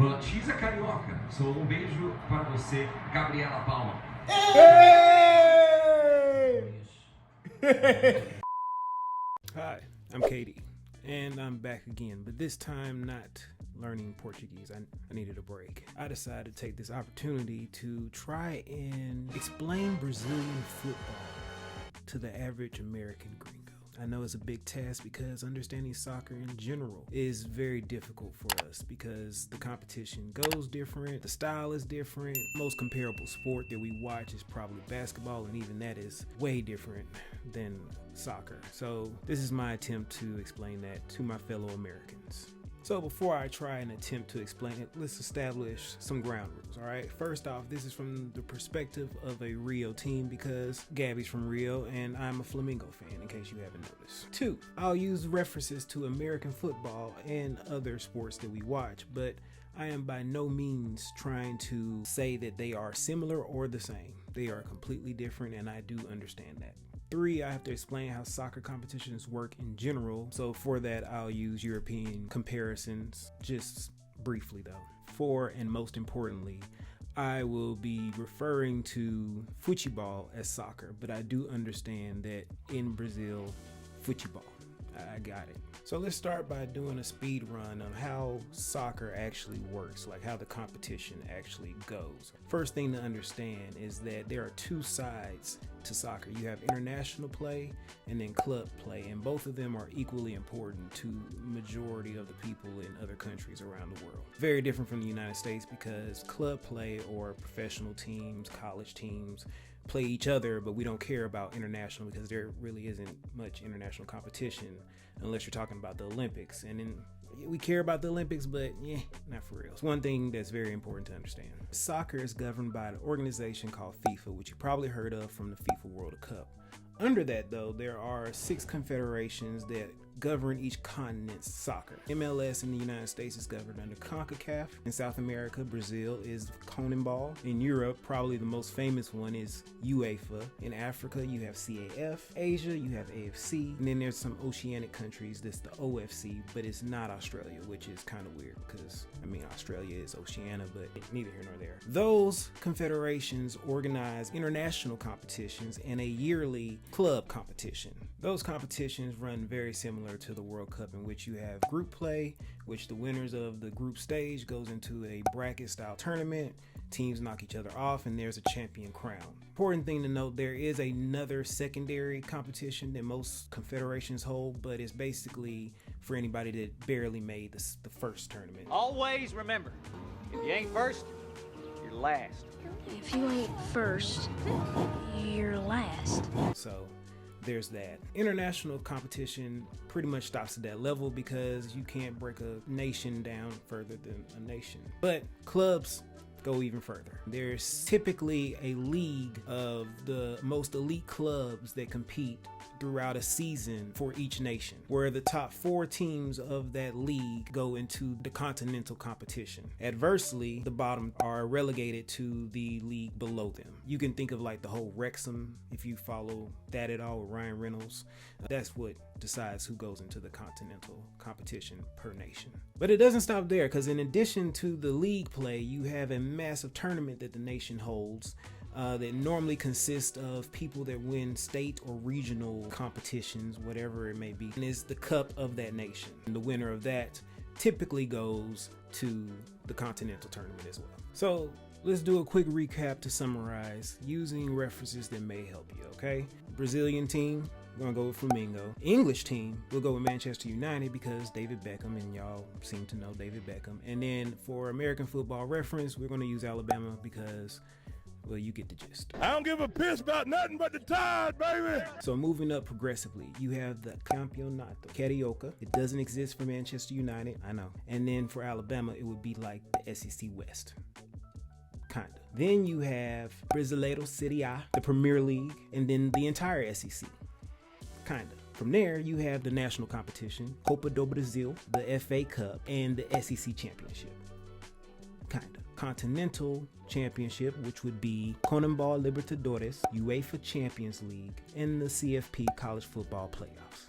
Batiza Carioca. So beijo para você, Gabriela Palma. Hey! Hi, I'm Katie, and I'm back again, but this time not learning Portuguese. I needed a break. I decided to take this opportunity to try and explain Brazilian football to the average American gringo. I know it's a big task because understanding soccer in general is very difficult for us because the competition goes different, the style is different. Most comparable sport that we watch is probably basketball, and even that is way different than soccer. So this is my attempt to explain that to my fellow Americans. So before I try and attempt to explain it, let's establish some ground rules, all right? First off, this is from the perspective of a Rio team because Gabby's from Rio and I'm a Flamengo fan, in case you haven't noticed. 2, I'll use references to American football and other sports that we watch, but I am by no means trying to say that they are similar or the same. They are completely different, and I do understand that. 3, I have to explain how soccer competitions work in general. So for that, I'll use European comparisons, just briefly though. 4, and most importantly, I will be referring to futebol as soccer, but I do understand that in Brazil, futebol. I got it. So let's start by doing a speed run of how soccer actually works, like how the competition actually goes. First thing to understand is that there are 2 sides to soccer. You have international play and then club play, and both of them are equally important to the majority of the people in other countries around the world. Very different from the United States because club play, or professional teams, college teams, play each other, but we don't care about international because there really isn't much international competition unless you're talking about the Olympics. And then we care about the Olympics, but not for real. It's one thing that's very important to understand. Soccer is governed by an organization called FIFA, which you probably heard of from the FIFA World Cup. Under that, though, there are 6 confederations that govern each continent's soccer. MLS in the United States is governed under CONCACAF. In South America, Brazil is CONMEBOL. In Europe, probably the most famous one is UEFA. In Africa, you have CAF. Asia, you have AFC. And then there's some oceanic countries that's the OFC, but it's not Australia, which is kind of weird because, Australia is Oceania, but neither here nor there. Those confederations organize international competitions and a yearly club competition. Those competitions run very similar to the World Cup, in which you have group play, which the winners of the group stage goes into a bracket style tournament. Teams knock each other off and there's a champion crown. Important thing to note, there is another secondary competition that most confederations hold, but it's basically for anybody that barely made the first tournament. Always remember, if you ain't first, you're last. If you ain't first, you're last. So there's that. International competition pretty much stops at that level because you can't break a nation down further than a nation. But clubs go even further. There's typically a league of the most elite clubs that compete throughout a season for each nation, where the top 4 teams of that league go into the continental competition. Adversely, the bottom are relegated to the league below them. You can think of like the whole Wrexham, if you follow that at all, with Ryan Reynolds. That's what decides who goes into the continental competition per nation. But it doesn't stop there, because in addition to the league play, you have a massive tournament that the nation holds that normally consists of people that win state or regional competitions, whatever it may be, and is the cup of that nation. And the winner of that typically goes to the continental tournament as well. So let's do a quick recap to summarize using references that may help you, okay? Brazilian team, we're gonna go with Flamengo. English team, we'll go with Manchester United because David Beckham, and y'all seem to know David Beckham. And then for American football reference, we're gonna use Alabama because, well, you get the gist. I don't give a piss about nothing but the Tide, baby. So moving up progressively, you have the Campeonato Carioca. It doesn't exist for Manchester United, I know. And then for Alabama, it would be like the SEC West. Kinda. Then you have Brasileiro Serie A, the Premier League, and then the entire SEC. Kinda. From there, you have the national competition, Copa do Brasil, the FA Cup, and the SEC Championship. Kinda. Continental Championship, which would be CONMEBOL Libertadores, UEFA Champions League, and the CFP College Football Playoffs.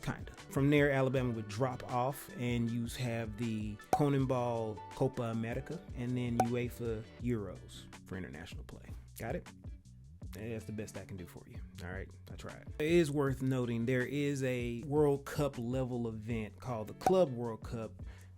Kinda. From there, Alabama would drop off, and you have the CONMEBOL Copa America, and then UEFA Euros for international play. Got it? That's the best I can do for you. All right, I tried. It is worth noting there is a World Cup level event called the Club World Cup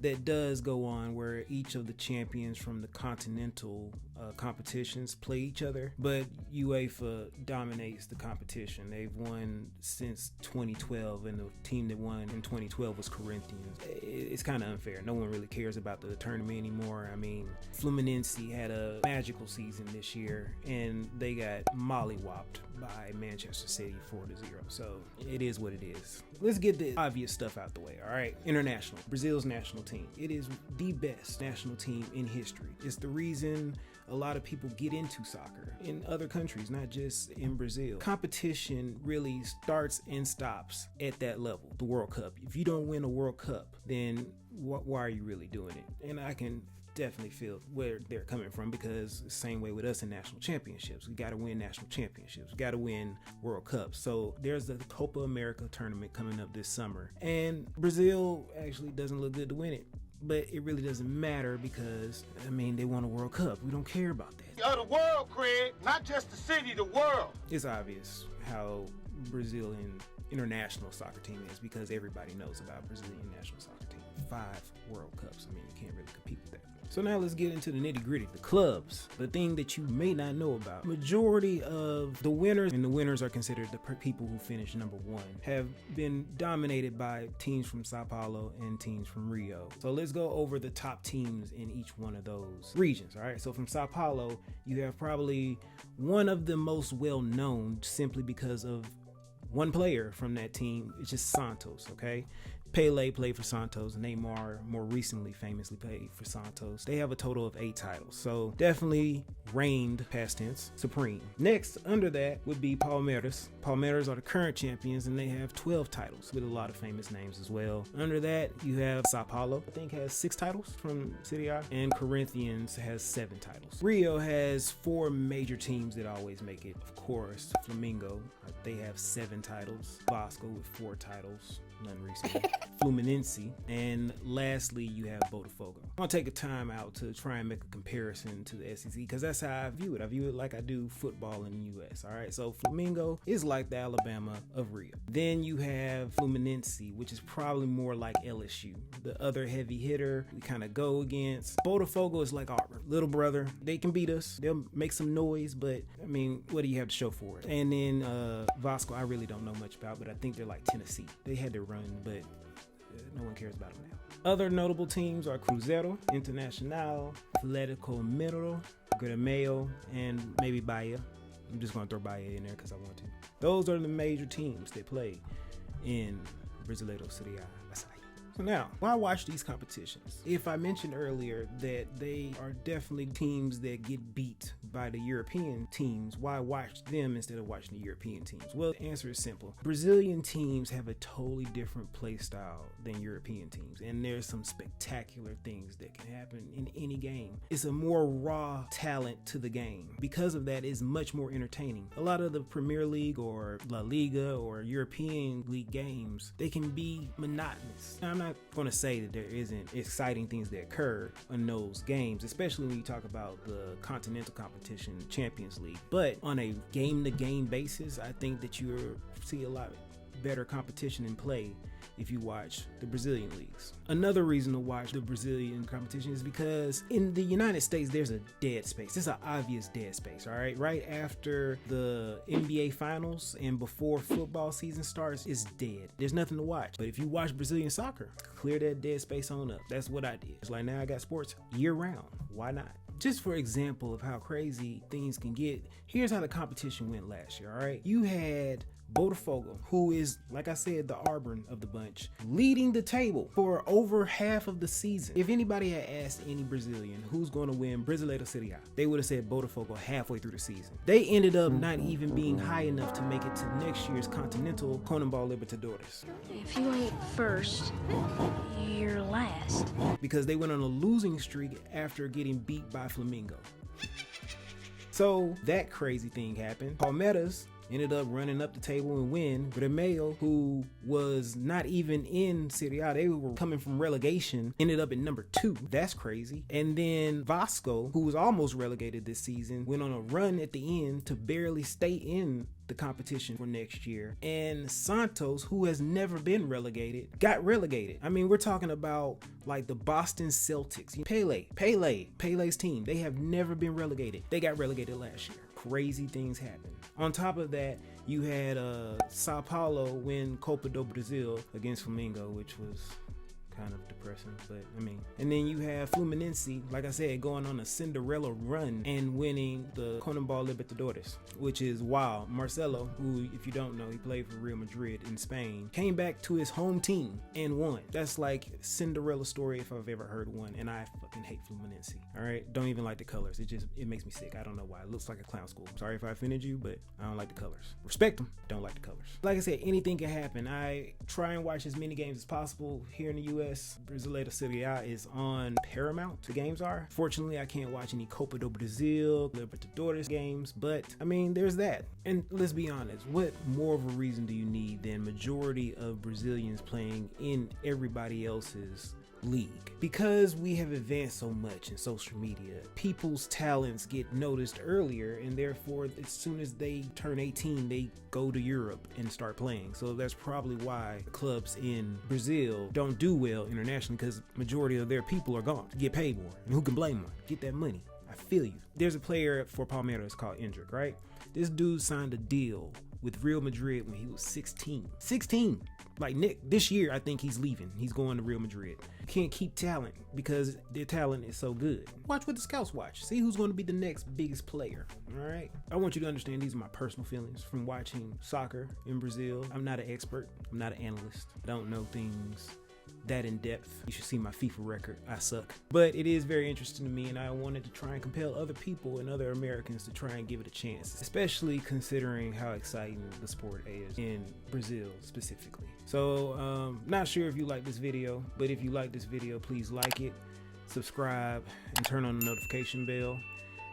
that does go on, where each of the champions from the continental competitions play each other, but UEFA dominates the competition. They've won since 2012, and the team that won in 2012 was Corinthians. It's kind of unfair. No one really cares about the tournament anymore. I mean, Fluminense had a magical season this year, and they got mollywopped by Manchester City 4-0. So it is what it is. Let's get the obvious stuff out the way. All right, international. Brazil's national team. It is the best national team in history. It's the reason a lot of people get into soccer in other countries, not just in Brazil. Competition really starts and stops at that level, the World Cup. If you don't win a World Cup, then why are you really doing it? And I can definitely feel where they're coming from, because the same way with us in national championships. We got to win national championships. We got to win World Cups. So there's the Copa America tournament coming up this summer, and Brazil actually doesn't look good to win it. But it really doesn't matter, because, I mean, they won a World Cup. We don't care about that. Of the world, Craig, not just the city, the world. It's obvious how Brazilian international soccer team is, because everybody knows about Brazilian national soccer team. 5 World Cups. I mean, you can't really compete with that. So now let's get into the nitty gritty, the clubs, the thing that you may not know about. Majority of the winners, and the winners are considered the people who finished number 1, have been dominated by teams from Sao Paulo and teams from Rio. So let's go over the top teams in each one of those regions. All right, so from Sao Paulo, you have probably one of the most well-known, simply because of one player from that team. It's just Santos, okay? Pele played for Santos. Neymar more recently famously played for Santos. They have a total of 8 titles. So definitely reigned, past tense, supreme. Next, under that would be Palmeiras. Palmeiras are the current champions, and they have 12 titles with a lot of famous names as well. Under that, you have Sao Paulo, I think has 6 titles from Serie A, and Corinthians has 7 titles. Rio has 4 major teams that always make it. Of course, Flamengo, they have 7 titles. Vasco with 4 titles. None recently. Fluminense, and lastly you have Botafogo. I'm gonna take a time out to try and make a comparison to the SEC, because that's how I view it. I view it like I do football in the US. All right, so Flamengo is like the Alabama of Rio. Then you have Fluminense, which is probably more like LSU, the other heavy hitter we kind of go against. Botafogo is like our little brother. They can beat us, they'll make some noise, but I mean, what do you have to show for it? And then Vasco, I really don't know much about, but I think they're like Tennessee. They had to run, but no one cares about them now. Other notable teams are Cruzeiro, Internacional, Atlético Mineiro, Grêmio, and maybe Bahia. I'm just going to throw Bahia in there because I want to. Those are the major teams that play in Brasileiro Serie A. So now, why watch these competitions? If I mentioned earlier that they are definitely teams that get beat by the European teams, why watch them instead of watching the European teams? Well, the answer is simple. Brazilian teams have a totally different play style than European teams, and there's some spectacular things that can happen in any game. It's a more raw talent to the game. Because of that, it's much more entertaining. A lot of the Premier League or La Liga or European League games, they can be monotonous. Now, I'm not going to say that there isn't exciting things that occur in those games, especially when you talk about the continental competition, Champions League. But on a game-to-game basis, I think that you see a lot better competition in play if you watch the Brazilian leagues. Another reason to watch the Brazilian competition is because in the United States, there's a dead space. There's an obvious dead space, all right? Right after the NBA finals and before football season starts, it's dead. There's nothing to watch. But if you watch Brazilian soccer, clear that dead space on up. That's what I did. It's like now I got sports year round. Why not? Just for example of how crazy things can get, here's how the competition went last year, all right? You had Botafogo, who is, like I said, the Auburn of the bunch, leading the table for over half of the season. If anybody had asked any Brazilian who's going to win Brasileiro Serie A, they would have said Botafogo halfway through the season. They ended up not even being high enough to make it to next year's Continental CONMEBOL Libertadores. If you ain't first, you're last. Because they went on a losing streak after getting beat by Flamengo. So that crazy thing happened. Palmeiras ended up running up the table and win. Grêmio, who was not even in Serie A, they were coming from relegation, ended up at number 2. That's crazy. And then Vasco, who was almost relegated this season, went on a run at the end to barely stay in the competition for next year. And Santos, who has never been relegated, got relegated. I mean, we're talking about like the Boston Celtics. Pele's team, they have never been relegated. They got relegated last year. Crazy things happen. On top of that, you had Sao Paulo win Copa do Brasil against Flamengo, which was kind of depressing, but I mean, and then you have Fluminense, like I said, going on a Cinderella run and winning the Conmebol Libertadores, which is wild. Marcelo, who, if you don't know, he played for Real Madrid in Spain, came back to his home team and won. That's like Cinderella story if I've ever heard one, and I fucking hate Fluminense. All right, don't even like the colors. It makes me sick. I don't know why. It looks like a clown school. Sorry if I offended you, but I don't like the colors. Respect them, don't like the colors. Like I said, anything can happen. I try and watch as many games as possible here in the U.S. Brasileiro Serie A is on Paramount, the games are. Fortunately, I can't watch any Copa do Brasil, Libertadores games, but I mean, there's that. And let's be honest, what more of a reason do you need than majority of Brazilians playing in everybody else's league? Because we have advanced so much in social media, people's talents get noticed earlier, and therefore as soon as they turn 18 they go to Europe and start playing. So that's probably why clubs in Brazil don't do well internationally, because majority of their people are gone to get paid more, and who can blame them? Get that money. I feel you. There's a player for Palmeiras called Endrick, right? This dude signed a deal with Real Madrid when he was 16. Like Nick, this year I think he's leaving. He's going to Real Madrid. Can't keep talent because their talent is so good. Watch what the scouts watch. See who's going to be the next biggest player. All right. I want you to understand these are my personal feelings from watching soccer in Brazil. I'm not an expert. I'm not an analyst. I don't know things that in depth. You should see my FIFA record. I suck. But it is very interesting to me, and I wanted to try and compel other people and other Americans to try and give it a chance, especially considering how exciting the sport is in Brazil specifically. So not sure if you like this video, but if you like this video, please like it, subscribe, and turn on the notification bell.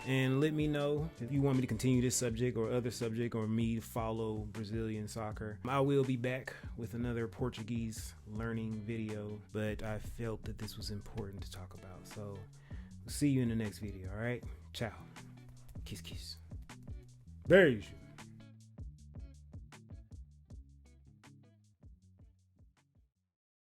And let me know if you want me to continue this subject or other subject, or me to follow Brazilian soccer. I will be back with another Portuguese learning video, but I felt that this was important to talk about. So we'll see you in the next video, all right? Ciao. Kiss, kiss. Beijo.